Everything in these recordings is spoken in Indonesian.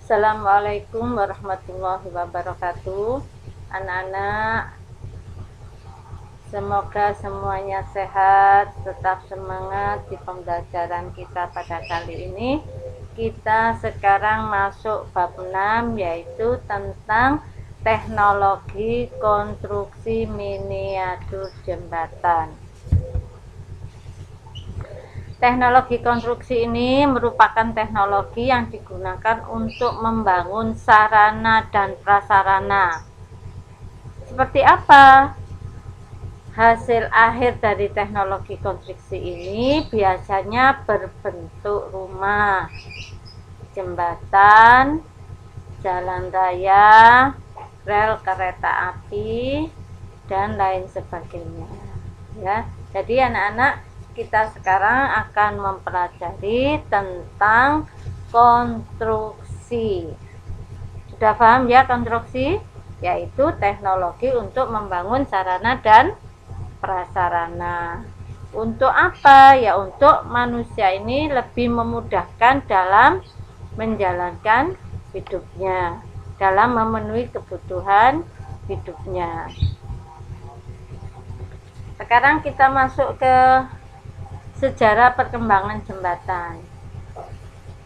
Assalamualaikum warahmatullahi wabarakatuh. Anak-anak, semoga semuanya sehat, tetap semangat di pembelajaran kita pada kali ini. Kita sekarang masuk bab 6, yaitu tentang teknologi konstruksi miniatur jembatan. Teknologi konstruksi ini merupakan teknologi yang digunakan untuk membangun sarana dan prasarana. Seperti apa hasil akhir dari teknologi konstruksi ini? Biasanya berbentuk rumah, jembatan, jalan raya, rel kereta api, dan lain sebagainya. Ya, jadi anak-anak, kita sekarang akan mempelajari tentang konstruksi. Sudah paham ya konstruksi? Yaitu teknologi untuk membangun sarana dan prasarana. Untuk apa? Ya untuk manusia ini lebih memudahkan dalam menjalankan hidupnya, dalam memenuhi kebutuhan hidupnya. Sekarang kita masuk ke sejarah perkembangan jembatan.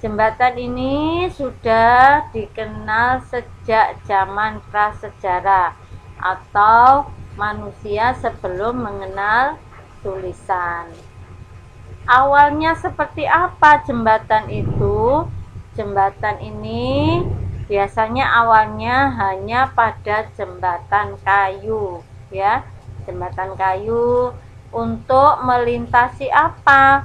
Jembatan ini sudah dikenal sejak zaman prasejarah atau manusia sebelum mengenal tulisan. Awalnya seperti apa jembatan itu? Jembatan ini biasanya awalnya hanya pada jembatan kayu, ya. Jembatan kayu untuk melintasi apa?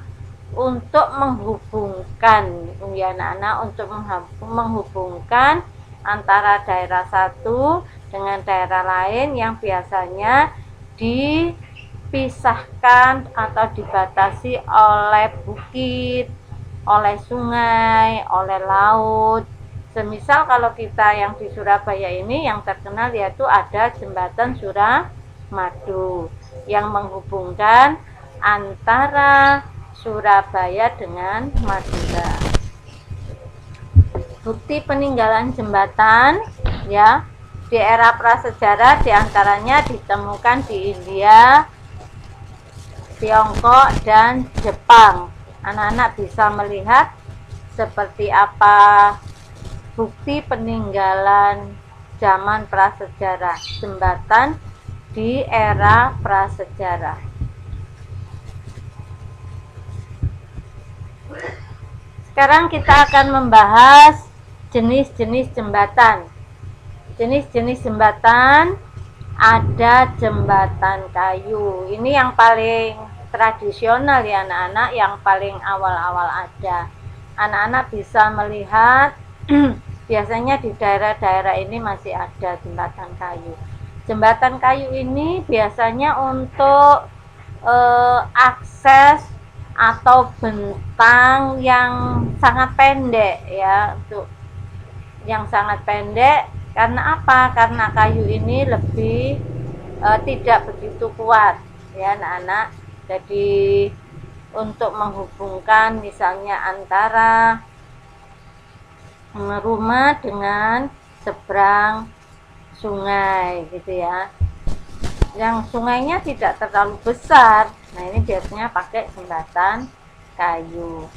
Untuk menghubungkan, ya anak-anak, untuk menghubungkan antara daerah satu dengan daerah lain yang biasanya dipisahkan atau dibatasi oleh bukit, oleh sungai, oleh laut. Semisal kalau kita yang di Surabaya ini yang terkenal yaitu ada jembatan Suramadu yang menghubungkan antara Surabaya dengan Madura. Bukti peninggalan jembatan, ya, di era prasejarah diantaranya ditemukan di India, Tiongkok, dan Jepang. Anak-anak bisa melihat seperti apa bukti peninggalan zaman prasejarah jembatan di era prasejarah. Sekarang kita akan membahas jenis-jenis jembatan. Jenis-jenis jembatan, ada jembatan kayu. Ini yang paling tradisional ya anak-anak, yang paling awal-awal ada. Anak-anak bisa melihat biasanya di daerah-daerah ini masih ada jembatan kayu. Jembatan kayu ini biasanya untuk akses atau bentang yang sangat pendek, ya, untuk yang sangat pendek. Karena apa? Karena kayu ini lebih tidak begitu kuat, ya anak-anak. Jadi untuk menghubungkan misalnya antara rumah dengan seberang sungai, gitu ya, yang sungainya tidak terlalu besar. Nah ini biasanya pakai jembatan kayu.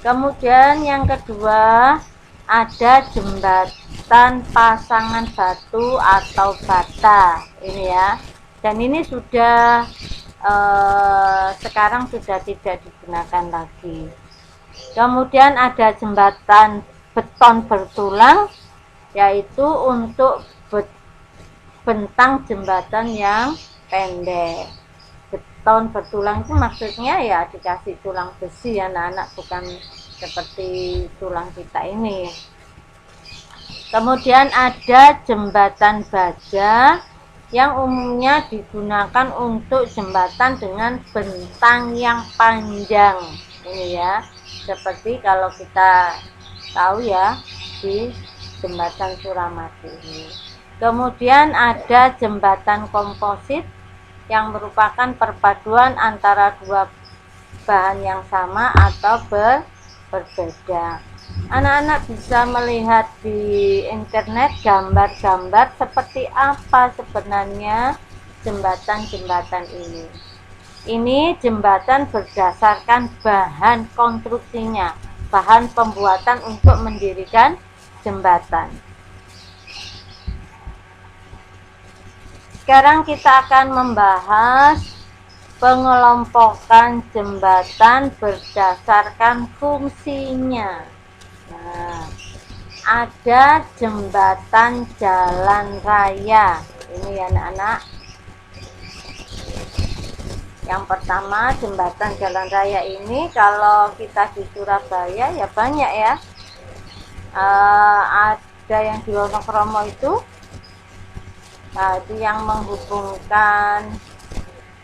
Kemudian yang kedua ada jembatan pasangan batu atau bata, ini ya, dan ini sudah sekarang sudah tidak digunakan lagi. Kemudian ada jembatan beton bertulang, yaitu untuk bentang jembatan yang pendek. Beton bertulang itu maksudnya ya dikasih tulang besi ya anak-anak, bukan seperti tulang kita ini. Kemudian ada jembatan baja yang umumnya digunakan untuk jembatan dengan bentang yang panjang, ini ya, seperti kalau kita tahu ya di jembatan Suramadu ini. Kemudian ada jembatan komposit yang merupakan perpaduan antara dua bahan yang sama atau berbeda. Anak-anak bisa melihat di internet gambar-gambar seperti apa sebenarnya jembatan-jembatan ini. Ini jembatan berdasarkan bahan konstruksinya, bahan pembuatan untuk mendirikan jembatan. Sekarang kita akan membahas pengelompokan jembatan berdasarkan fungsinya. Nah, ada jembatan jalan raya. Ini ya anak-anak. Yang pertama, jembatan jalan raya ini kalau kita di Surabaya ya banyak ya. Ada yang di Wonokromo itu. Nah, itu yang menghubungkan,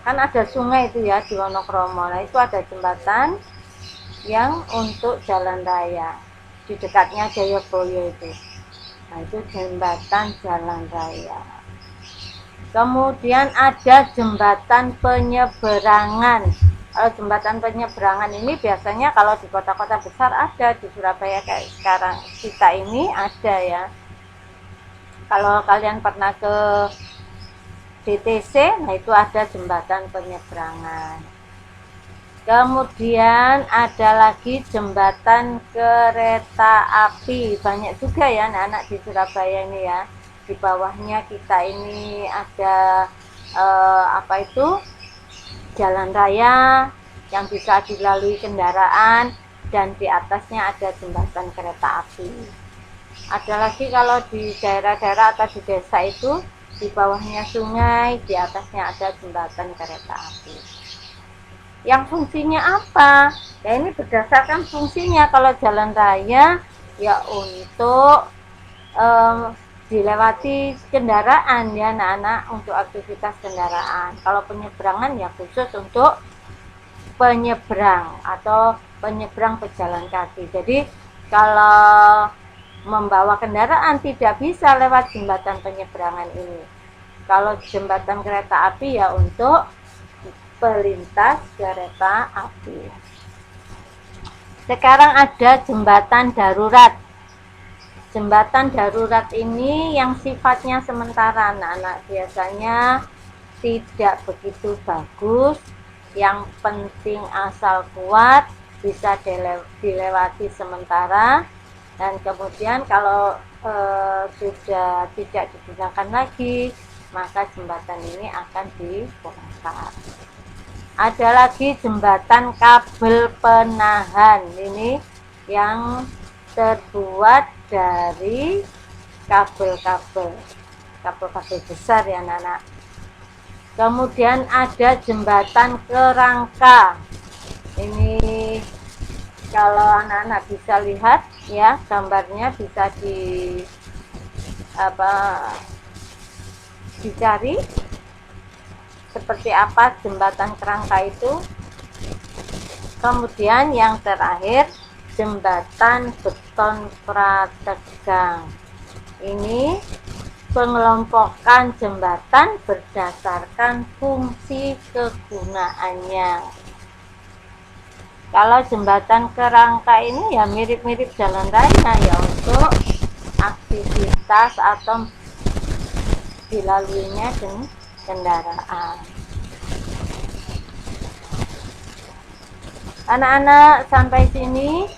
kan ada sungai itu ya di Wonokromo. Nah, itu ada jembatan yang untuk jalan raya di dekatnya Jayabaya itu. Nah, itu jembatan jalan raya. Kemudian ada jembatan penyeberangan. Kalau jembatan penyeberangan ini biasanya kalau di kota-kota besar ada, di Surabaya kayak sekarang kita ini ada ya. Kalau kalian pernah ke DTC, nah itu ada jembatan penyeberangan. Kemudian ada lagi jembatan kereta api. Banyak juga ya anak-anak di Surabaya ini ya. Di bawahnya kita ini ada apa itu? Jalan raya yang bisa dilalui kendaraan, dan di atasnya ada jembatan kereta api. Ada lagi kalau di daerah-daerah atau di desa itu di bawahnya sungai, di atasnya ada jembatan kereta api. Yang fungsinya apa? Ya ini berdasarkan fungsinya. Kalau jalan raya ya untuk dilewati kendaraan ya anak-anak, untuk aktivitas kendaraan. Kalau penyeberangan ya khusus untuk penyeberang atau penyeberang pejalan kaki. Jadi kalau membawa kendaraan tidak bisa lewat jembatan penyeberangan ini. Kalau jembatan kereta api ya untuk pelintas kereta api. Sekarang ada jembatan darurat. Jembatan darurat ini yang sifatnya sementara anak-anak, biasanya tidak begitu bagus. Yang penting asal kuat, bisa dilewati sementara, dan kemudian kalau sudah tidak digunakan lagi, maka jembatan ini akan dibongkar. Ada lagi jembatan kabel penahan, ini yang terbuat dari kabel-kabel besar ya anak-anak. Kemudian ada jembatan kerangka. Ini kalau anak-anak bisa lihat ya, gambarnya bisa dicari seperti apa jembatan kerangka itu. Kemudian yang terakhir jembatan beton prategang. Ini pengelompokan jembatan berdasarkan fungsi kegunaannya. Kalau jembatan kerangka ini ya mirip-mirip jalan raya ya, untuk aktivitas atau dilaluinya dengan kendaraan. Anak-anak, sampai sini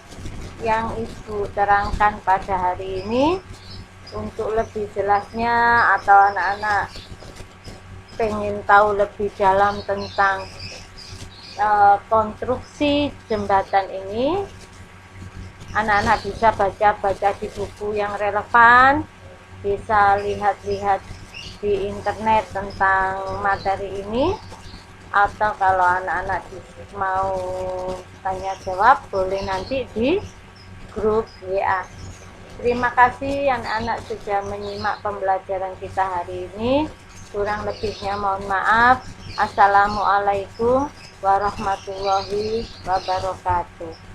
yang Ibu terangkan pada hari ini. Untuk lebih jelasnya atau anak-anak pengen tahu lebih dalam tentang konstruksi jembatan ini, anak-anak bisa baca-baca di buku yang relevan, bisa lihat-lihat di internet tentang materi ini, atau kalau anak-anak mau tanya jawab boleh nanti di grup WA. Terima kasih anak-anak sudah menyimak pembelajaran kita hari ini. Kurang lebihnya mohon maaf. Assalamualaikum warahmatullahi wabarakatuh.